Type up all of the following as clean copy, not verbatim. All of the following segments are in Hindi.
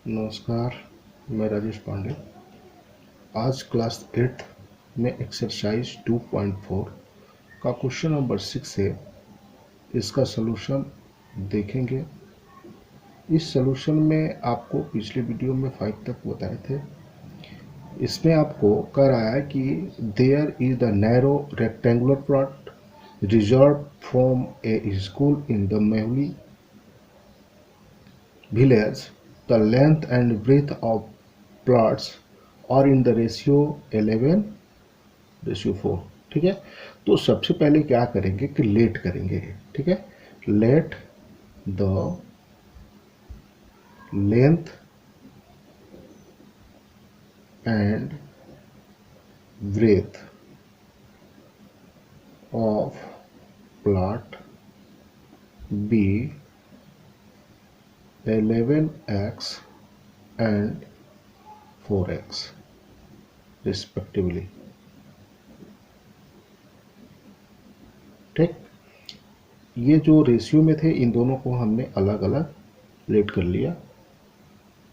नमस्कार, मैं राजेश पांडे। आज क्लास 8 में एक्सरसाइज 2.4 का क्वेश्चन नंबर 6 है। इसका सलूशन देखेंगे। इस सलूशन में आपको पिछले वीडियो में 5 तक बताए थे। इसमें आपको कह रहा है कि there is the narrow rectangular plot reserve from a school in the Mehuli village. The length and breadth of plots are in the ratio 11:4। ठीक है, तो सबसे पहले क्या करेंगे कि लेट करेंगे। ठीक है, let the length and breadth of plot be 11x and 4x respectively. ठीक, ये जो रेशियो में थे इन दोनों को हमने अलग अलग लेट कर लिया,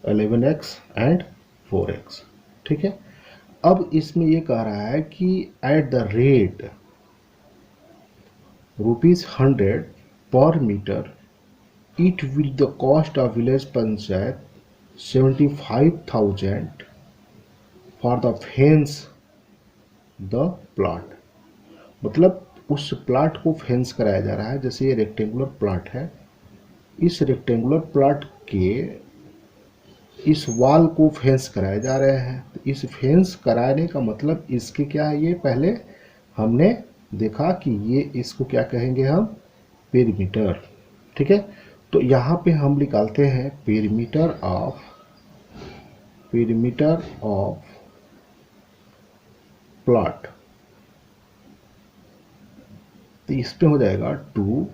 11x एंड 4x। ठीक है, अब इसमें ये कह रहा है कि एट द रेट ₹100 पर metre it will the cost of village panchayat 75,000 for the fence the plot। मतलब उस प्लाट को फेंस कराया जा रहा है। जैसे ये रेक्टेंगुलर प्लाट है, इस रेक्टेंगुलर प्लाट के इस वॉल को फेंस कराए जा रहे हैं। तो इस फेंस कराने का मतलब इसके क्या है, ये पहले हमने देखा कि ये इसको क्या कहेंगे हम, पेरीमीटर। ठीक है, तो यहाँ पे हम निकालते हैं पेरीमीटर ऑफ प्लॉट। तो इस पे हो जाएगा 2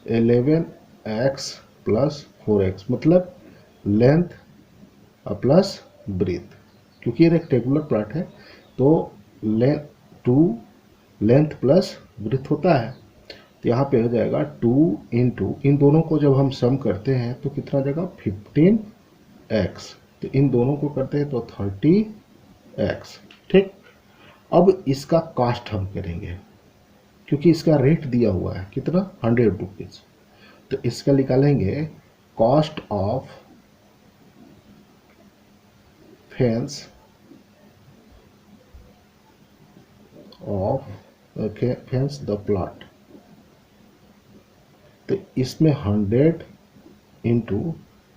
11x प्लस 4x, मतलब लेंथ प्लस ब्रेथ। क्योंकि ये रेक्टेंगुलर प्लॉट है तो 2 लेंथ प्लस ब्रेथ होता है। तो यहाँ पे हो जाएगा 2 इंटू, इन दोनों को जब हम सम करते हैं तो कितना हो जाएगा 15x। तो इन दोनों को करते हैं तो 30x। ठीक, अब इसका कास्ट हम करेंगे क्योंकि इसका रेट दिया हुआ है कितना, 100 रुपीज़। तो इसका निकालेंगे cost of fence the plot. तो इसमें 100 इंटू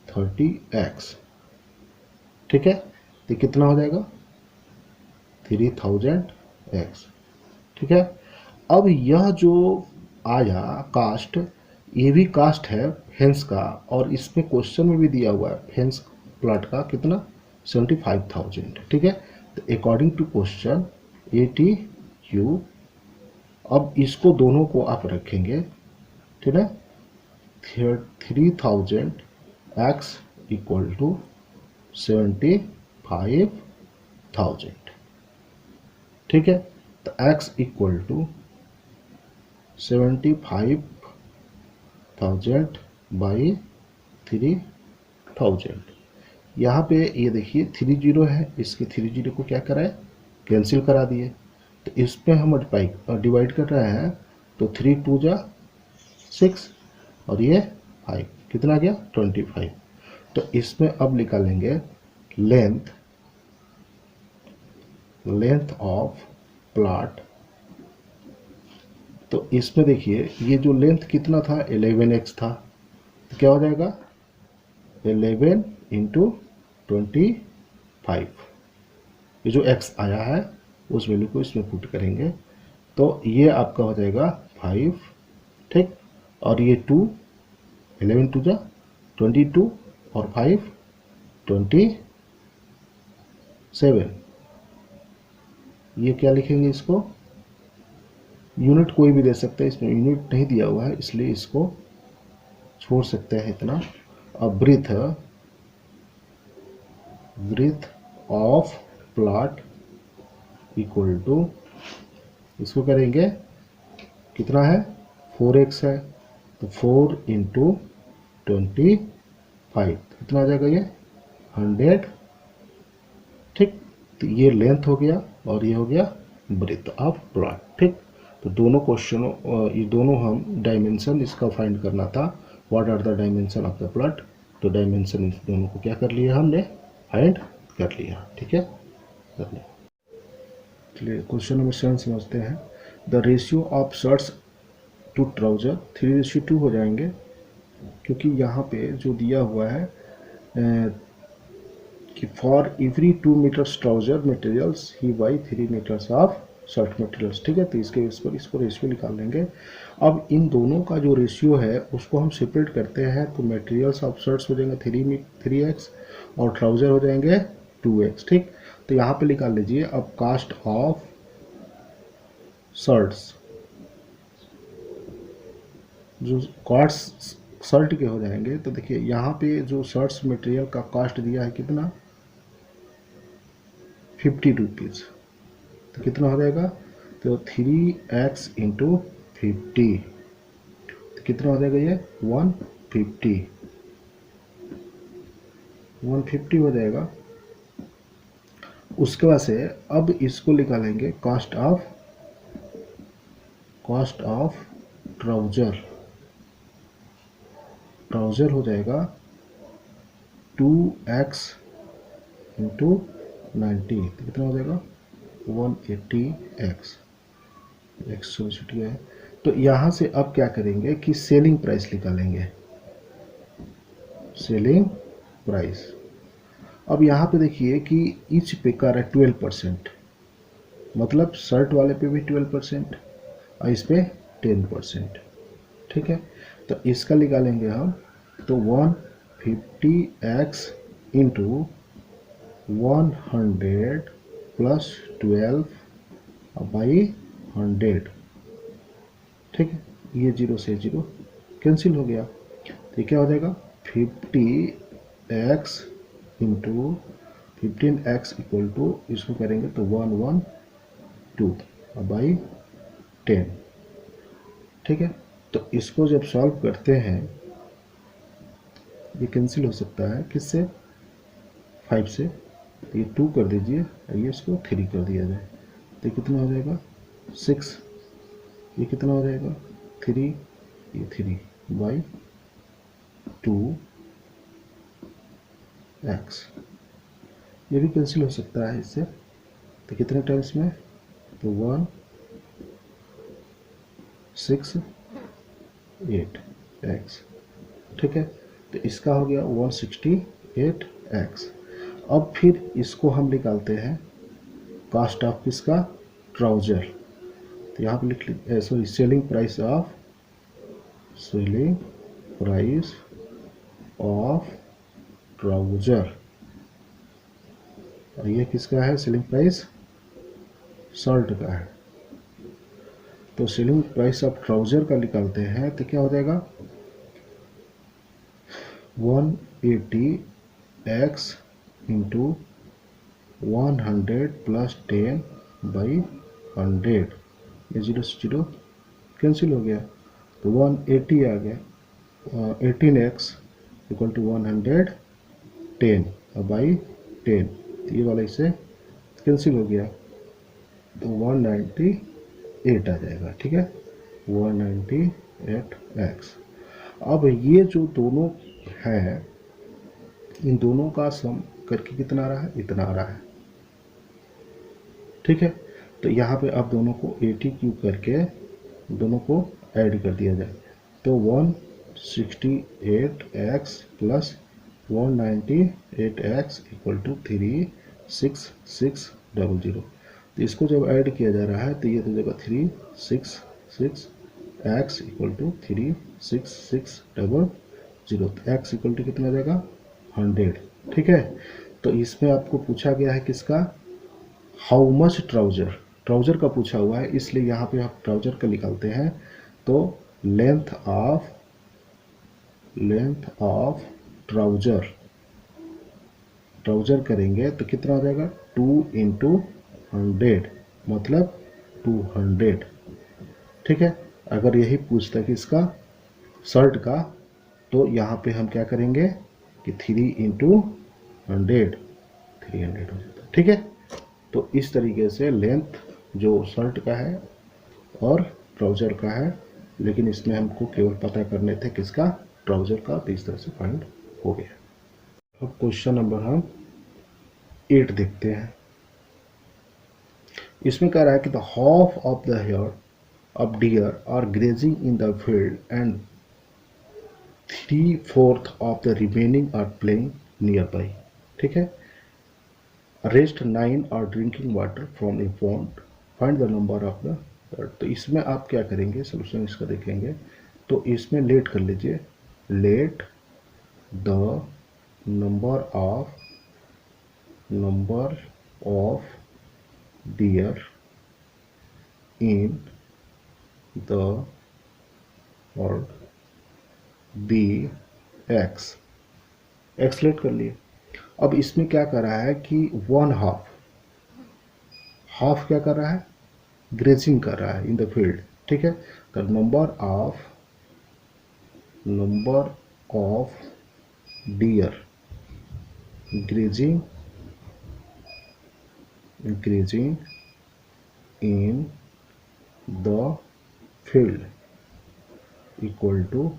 30x। ठीक है, तो कितना हो जाएगा 3000x। ठीक है, अब यह जो आया कास्ट, ये भी कास्ट है फेंस का, और इसमें क्वेश्चन में भी दिया हुआ है फेंस प्लॉट का कितना, 75,000। ठीक है, तो अकॉर्डिंग टू क्वेश्चन ATU, अब इसको दोनों को आप रखेंगे। ठीक है, 3000x इक्वल टू 75,000। ठीक है, तो x इक्वल टू 75,000 बाई 3000। यहाँ पे ये देखिए 30 है, इसके 30 को क्या कराए, कैंसिल करा दिए। तो इस पे हम डिवाइड कर रहे हैं, तो 3 2 जा 6 और ये 5, कितना गया 25। तो इसमें अब निकालेंगे लेंथ ऑफ प्लॉट। तो इसमें देखिए ये जो लेंथ कितना था 11x था, तो क्या हो जाएगा 11 इंटू 25। ये जो x आया है उस वैल्यू को इसमें पुट करेंगे तो ये आपका हो जाएगा 5। ठीक, और ये 2, 11 2 जा 22 और 5 27। ये क्या लिखेंगे, इसको यूनिट कोई भी दे सकते हैं, इसमें यूनिट नहीं दिया हुआ है इसलिए इसको छोड़ सकते हैं इतना। अब breadth of plot equal to, इसको करेंगे कितना है 4x है, तो 4 इंटू 25। 5, कितना आ जाएगा ये 100, ठीक। तो ये लेंथ हो गया और ये हो गया ब्रेथ ऑफ प्लॉट, ठीक। तो दोनों क्वेश्चनों ये दोनों हम डायमेंशन इसका फाइंड करना था, what are the dimension of the plot. तो डायमेंशन इस दोनों को क्या कर लिया हमने, फाइंड कर लिया, ठीक है, कर लिया। चलिए क्वेश्चन नंबर 7 समझते हैं। The ratio of shirts to trouser 3:2 हो जाएंगे, क्योंकि यहाँ पे जो दिया हुआ है कि for every 2 meters trouser materials he buy 3 meters of shirt materials, ठीक है। तो इसके इस पर इसको रेशियो निकाल लेंगे। अब इन दोनों का जो रेशियो है उसको हम सेपरेट करते हैं, तो मटेरियल्स ऑफ शर्ट्स हो जाएंगे 3x और ट्राउजर हो जाएंगे 2x, ठीक। तो यहाँ पे निकाल लीजिए। अब कास्ट ऑफ शर्ट्स, जो कॉस्ट शर्ट के हो जाएंगे, तो देखिए यहाँ पे जो शर्ट्स मटेरियल का कॉस्ट दिया है कितना, 50 रुपीज़। तो कितना हो जाएगा, तो 3x इंटू 50, तो कितना हो जाएगा ये 150 हो जाएगा। उसके बाद से अब इसको निकालेंगे कॉस्ट ऑफ ट्राउजर। ट्राउजर हो जाएगा 2x इंटू 90, तो कितना हो जाएगा 180x, x छूट गया है। तो यहाँ से अब क्या करेंगे कि सेलिंग प्राइस निकालेंगे, सेलिंग प्राइस। अब यहाँ पे देखिए कि ईच पे का है 12%, मतलब शर्ट वाले पे भी 12% और इस पे 10%, ठीक है। तो इसका निकालेंगे हम, तो 150x इंटू 100 प्लस 12 बाई 100, ठीक है। ये 0 से 0 कैंसिल हो गया, तो क्या हो जाएगा 50x into 15x equal to, इसको करेंगे तो 112 बाई 10, ठीक है। तो इसको जब सॉल्व करते हैं ये कैंसिल हो सकता है किससे, 5 से, तो ये 2 कर दीजिए और ये इसको 3 कर दिया जाए, तो कितना हो जाएगा 6, ये कितना हो जाएगा 3, ये 3 बाई 2x, ये भी कैंसिल हो सकता है इससे, तो कितने टाइम्स में, तो 1 6 8x, ठीक है। तो इसका हो गया 168x। अब फिर इसको हम निकालते हैं कॉस्ट ऑफ किसका, ट्राउजर। तो यहाँ पर लिख ली, sorry, selling price of trouser, और ये किसका है, सेलिंग प्राइस शर्ट का है। तो सेलिंग प्राइस ऑफ ट्राउजर का निकालते हैं, तो क्या हो जाएगा 180x इंटू 100 प्लस 10 बाई 100, ये 0 से 0 कैंसिल हो गया, तो 180 आ गया, 18x इक्वल टू 110 बाई 10, तो ये वाला इससे कैंसिल हो गया, तो 198 आ जाएगा, ठीक है, 198x। अब ये जो दोनों है, इन दोनों का सम करके कितना आ रहा है, इतना आ रहा है, ठीक है। तो यहाँ पे अब दोनों को 80 क्यूब करके दोनों को ऐड कर दिया जाए, तो 168x plus 198x equal to 36600। तो इसको जब ऐड किया जा रहा है तो ये तो जगह 366x इक्वल टू 36600, तो x इक्वल टू कितना जाएगा 100, ठीक है। तो इसमें आपको पूछा गया है किसका, हाउ मच ट्राउजर का पूछा हुआ है, इसलिए यहाँ पे आप ट्राउजर का निकालते हैं। तो लेंथ ऑफ ट्राउजर करेंगे तो कितना हो जाएगा 2 इंटू 100, मतलब 200, ठीक है। अगर यही पूछता है कि इसका शर्ट का, तो यहाँ पे हम क्या करेंगे, कि 3 × 100 300 हो जाता है। ठीक है, तो इस तरीके से लेंथ जो शर्ट का है और ट्राउज़र का है, लेकिन इसमें हमको केवल पता करने थे किसका, ट्राउज़र का, तो इस तरह से फाइंड हो गया। अब क्वेश्चन नंबर हम 8 देखते हैं। इसमें कह रहा है कि the half of the herd of deer are grazing in the field and 3/4 of the remaining are playing nearby. ठीक है, rest 9 are drinking water from a pond, find the number of the. तो इसमें आप क्या करेंगे, सोल्यूशन इसका देखेंगे। तो इसमें लेट कर लीजिए, let the number of deer in the world be X, x let कर लिए। अब इसमें क्या कर रहा है कि 1/2, हाफ क्या कर रहा है, ग्रेजिंग कर रहा है इन द फील्ड। ठीक है, तो number of deer grazing in the field equal to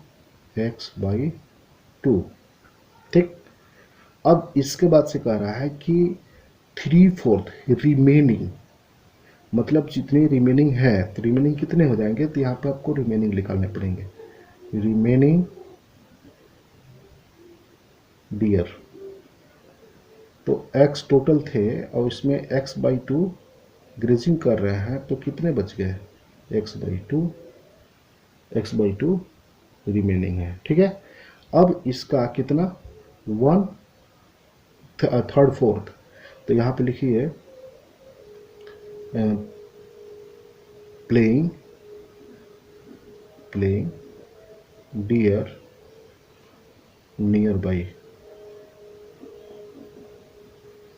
x/2। ठीक, अब इसके बाद से कह रहा है कि 3/4 रिमेनिंग, मतलब जितने रिमेनिंग है, तो रिमेनिंग कितने हो जाएंगे, तो यहाँ पे आपको रिमेनिंग निकालने पड़ेंगे। रिमेनिंग डियर, तो x टोटल थे और इसमें x/2 ग्रेजिंग कर रहे हैं, तो कितने बच गए, x/2 रिमेनिंग है। ठीक है, अब इसका कितना 1/3, तो यहाँ पे लिखिए playing deer nearby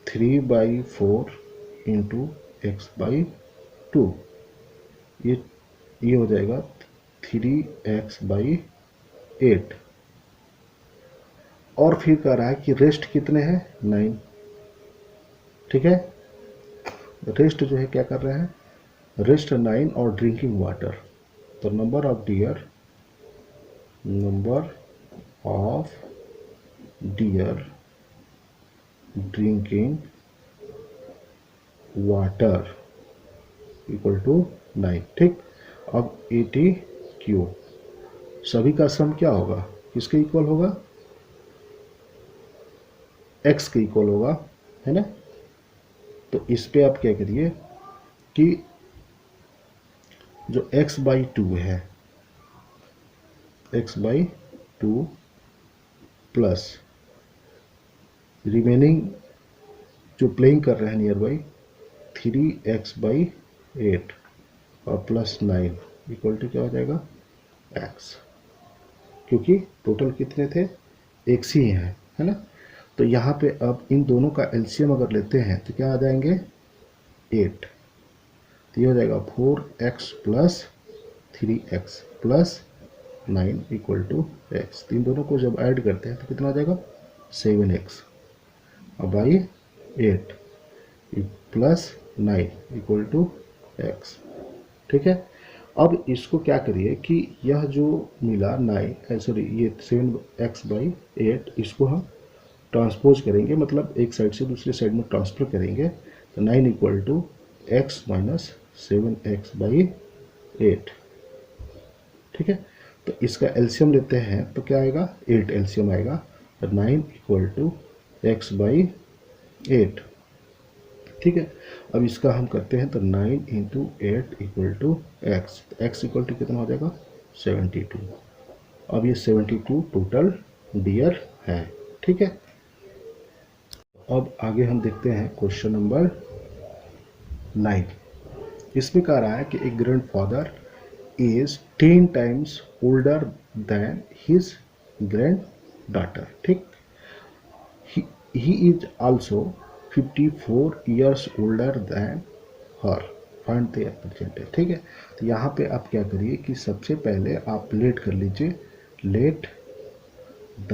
3/4 into x/2, ये हो जाएगा 3x/8। और फिर कह रहा है कि रेस्ट कितने हैं, 9। ठीक है, रेस्ट जो है क्या कर रहे हैं, रेस्ट 9 और ड्रिंकिंग वाटर। तो number of deer drinking water equal to 9। ठीक, अब 80 क्यू, सभी का सम क्या होगा, किसके इक्वल होगा, x के इक्वल होगा, है ना। तो इस पे आप क्या करिए कि जो x/2 है, x/2 प्लस रिमेनिंग जो प्लेइंग कर रहे हैं नियर बाई 3x/8 और प्लस 9 इक्वल टू क्या हो जाएगा, x, क्योंकि टोटल कितने थे, x ही है ना। तो यहाँ पे अब इन दोनों का एलसीएम अगर लेते हैं तो क्या आ जाएंगे, 8। तो ये हो जाएगा 4x plus 3x plus 9 equal to x। इन दोनों को जब ऐड करते हैं तो कितना आ जाएगा, 7x और by 8 plus 9 equal to x। ठीक है, अब इसको क्या करिए कि यह जो मिला 9 सॉरी ये 7x/8, इसको हम ट्रांसपोज करेंगे, मतलब एक साइड से दूसरे साइड में ट्रांसफर करेंगे। तो 9 equal to x minus 7x/8। ठीक है, तो इसका एलसीएम लेते हैं तो क्या आएगा, 8 एलसीएम आएगा। तो 9 इक्वल टू x/8। ठीक है, अब इसका हम करते हैं तो 9 × 8 equal to x, x equal to कितना हो जाएगा, 72। अब ये 72 टोटल डियर है। ठीक है, अब आगे हम देखते हैं क्वेश्चन नंबर 9। इसमें कह रहा है कि एक grandfather is 10 times older than his granddaughter. ठीक, he is also 54 years older than her, find the percentage. ठीक है, तो यहाँ पे आप क्या करिए कि सबसे पहले आप लेट कर लीजिए, let the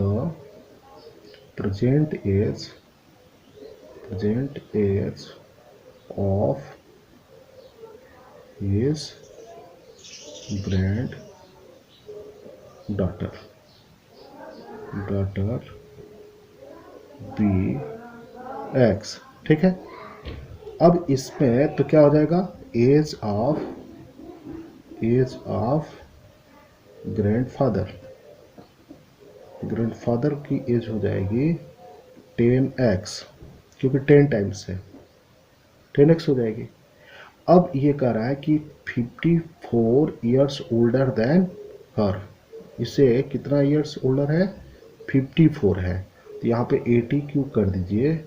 present age of his granddaughter be x. ठीक है, अब इसमें तो क्या हो जाएगा, एज ऑफ ग्रैंडफादर की एज हो जाएगी 10x, क्योंकि 10 टाइम्स है, 10x हो जाएगी। अब ये कह रहा है कि 54 ईयर्स ओल्डर देन हर, इससे कितना ईयर्स ओल्डर है, 54 है। तो यहाँ पे 80 क्यूब कर दीजिए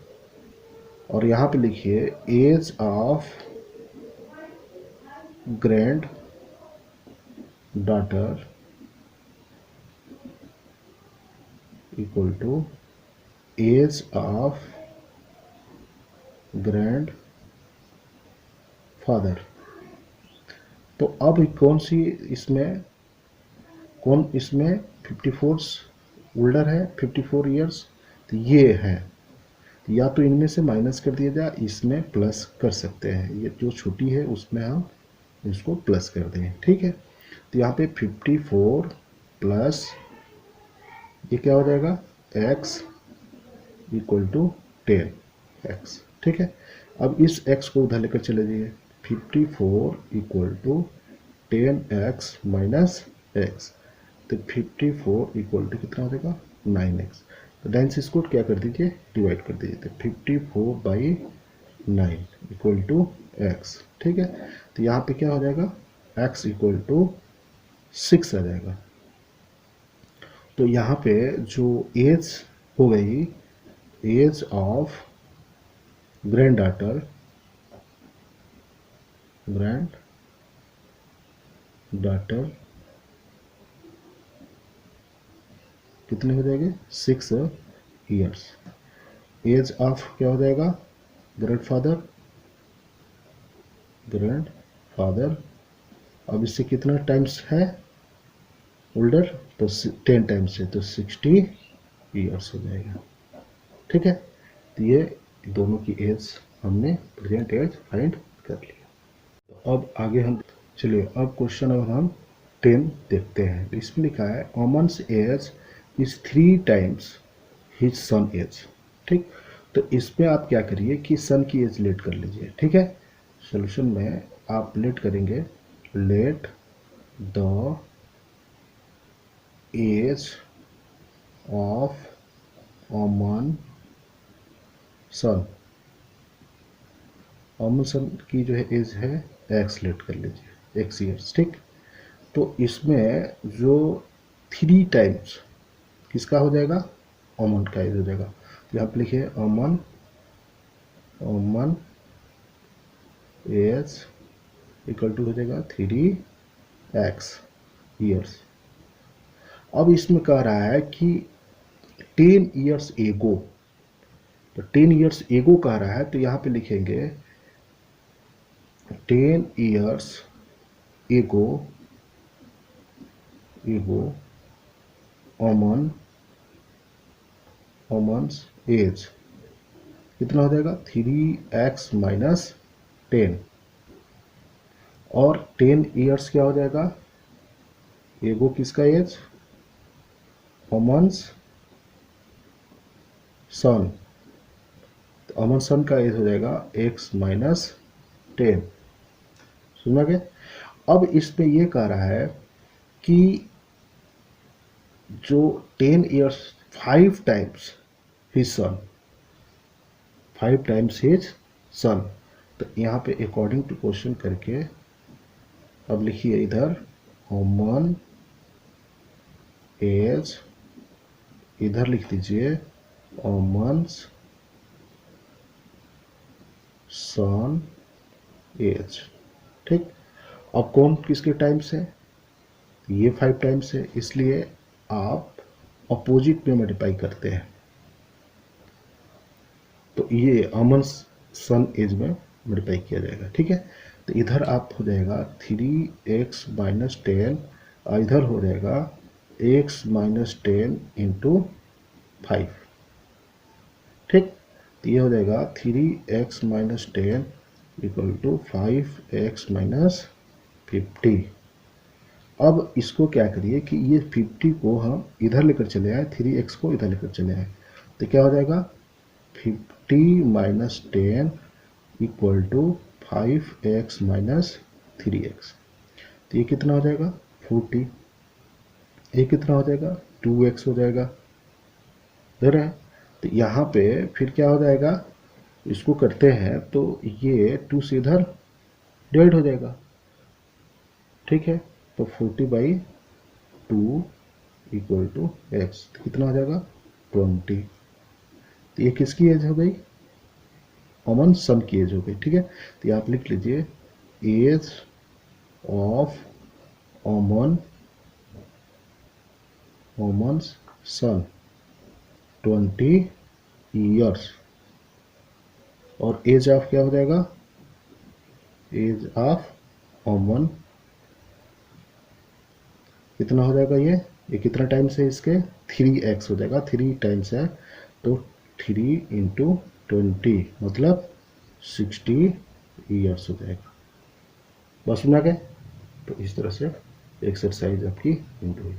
और यहाँ पे लिखिए age of granddaughter equal to age of grandfather. तो अब कौन इसमें 54 ओल्डर है, 54 ईयर्स, तो ये है। तो या तो इनमें से माइनस कर दिया जाए, इसमें प्लस कर सकते हैं, ये जो छोटी है उसमें हम इसको प्लस कर दें। ठीक है, तो यहाँ पे 54 प्लस ये क्या हो जाएगा, x इक्वल टू 10x। ठीक है, अब इस x को उधर लेकर चले जाइए, 54 equal to 10x minus x, तो 54 इक्वल टू कितना हो जाएगा, 9x। तो 9 से इसको क्या कर दीजिए, डिवाइड कर दीजिए, तो 54/9 इक्वल टू x। ठीक है, तो यहाँ पे क्या हो जाएगा, x इक्वल टू 6 आ जाएगा। तो यहाँ पे जो एज हो गई, एज ऑफ ग्रैंड डॉटर कितने हो जाएंगे, 6 ईयर्स। एज ऑफ क्या हो जाएगा, ग्रैंडफादर, अब इससे कितना टाइम्स है ओल्डर, तो 10 टाइम्स है, तो 60 ईयर्स हो जाएगा। ठीक है, तो ये दोनों की एज हमने प्रेजेंट एज फाइंड कर लिया। अब आगे हम चलिए, अब क्वेश्चन नंबर हम 10 देखते हैं। इसमें लिखा है Aman's age is 3 times his son age. ठीक, तो इसमें आप क्या करिए कि सन की एज लेट कर लीजिए। ठीक है, सोल्यूशन में आप लेट करेंगे, लेट द एज ऑफ अमन सन की जो है एज है एक्स लेट कर लीजिए, एक्स ईयर्स। ठीक, तो इसमें जो 3 टाइम्स किसका हो जाएगा, अमन का एज हो जाएगा। तो यहाँ पे लिखिए अमन एज इक्वल टू हो जाएगा 3x ईयर्स। अब इसमें कह रहा है कि 10 ईयर्स एगो, तो 10 ईयर्स एगो कह रहा है, तो यहाँ पे लिखेंगे 10 ईयर्स एगो अमन्स एज कितना हो जाएगा, 3x माइनस 10, और 10 ईयर्स क्या हो जाएगा, एगो किसका एज, अमन्स सन, तो अमन सन का एज हो जाएगा x माइनस 10। सुना गया। अब इसमें यह कह रहा है कि जो 10 ईयर्स 5 टाइम्स हिज सन, 5 टाइम्स हिज सन, तो यहाँ पे अकॉर्डिंग टू क्वेश्चन करके अब लिखिए इधर अमन एज, इधर लिख दीजिए अमन्स सन एज। ठीक, अब कौन किसके टाइम्स है, ये 5 टाइम्स है, इसलिए आप अपोजिट में मल्टीप्लाई करते हैं, तो ये अमन सन एज में मल्टीप्लाई किया जाएगा। ठीक है, तो इधर आप हो जाएगा 3x माइनस 10, और इधर हो जाएगा x माइनस 10 इंटू 5। ठीक। तो ये हो जाएगा 3x minus 10 equal to 5x minus 50। अब इसको क्या करिए कि ये 50 को हम इधर लेकर चले आए, 3x को इधर लेकर चले आए, तो क्या हो जाएगा 50 minus 10 equal to 5x minus 3x। तो ये कितना हो जाएगा 40। ये कितना हो जाएगा 2x हो जाएगा। देख रहे हैं। तो यहाँ पे फिर क्या हो जाएगा, इसको करते हैं तो ये 2 से इधर डिवाइड हो जाएगा। ठीक है। तो 40/2 इक्वल टू एक्स, कितना हो जाएगा 20। तो ये किसकी एज हो गई, अमन सन की एज हो गई। ठीक है। तो ये आप लिख लीजिए age of Aman Aman's son 20 years. और एज ऑफ क्या हो जाएगा, एज ऑफ अमन कितना हो जाएगा, ये कितना टाइम्स है इसके 3x हो जाएगा, 3 टाइम्स है तो 3 इंटू 20 मतलब 60 ईयर्स हो जाएगा। बस सुना गए। तो इस तरह से एक्सरसाइज आपकी इम्प्रूव हुई।